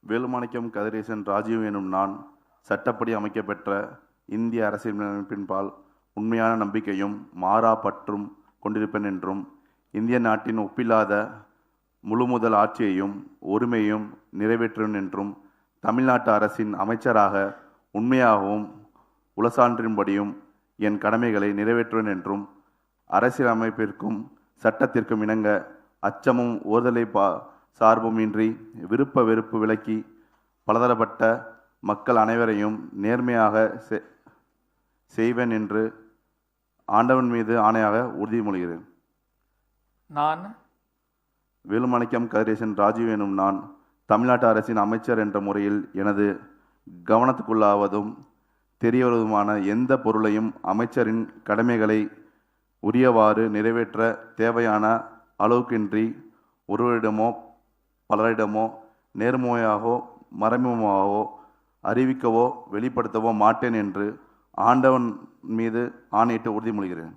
வேலுமாணிக்கம் கதிரேசன் ராஜீவ் எனும் நான் சட்டப்படி அமைக்கப்பெற்ற இந்திய அரசியலமைப்பின்பால் உண்மையான நம்பிக்கையும் மாறா பற்றும் கொண்டிருப்பேன் என்றும் இந்திய நாட்டின் ஒப்பில்லாத முழுமுதல் ஆட்சியையும் ஒருமையும் நிறைவேற்றுவேன் என்றும் தமிழ்நாட்டு அரசின் அமைச்சராக உண்மையாகவும் உளசான்றின்படியும் என் கடமைகளை நிறைவேற்றுவேன் என்றும் அரசியலமைப்பிற்கும் சட்டத்திற்கும் இணங்க அச்சமும் ஓர்தலை சார்பும் இன்றி விருப்ப வெறுப்பு விலக்கி பலதரப்பட்ட மக்கள் அனைவரையும் நேர்மையாக செய்வேன் என்று ஆண்டவன் மீது ஆணையாக உறுதிமொழிகிறேன். நான் வேலுமாணிக்கம் கதிரேசன் ராஜீவ் எனும் நான் தமிழ்நாட்டு அரசின் அமைச்சர் என்ற முறையில் எனது கவனத்துக்குள்ளாவதும் தெரியவருவதுமான எந்த பொருளையும் அமைச்சரின் கடமைகளை உரியவாறு நிறைவேற்ற தேவையான அளவுக்கின்றி ஒருவரிடமோ பலரிடமோ நேர்மையாகவோ மறைமுகமாகவோ அறிவிக்கவோ வெளிப்படுத்தவோ மாட்டேன் என்று ஆண்டவன் மீது ஆணையிட்டு உறுதிமொழிகிறேன்.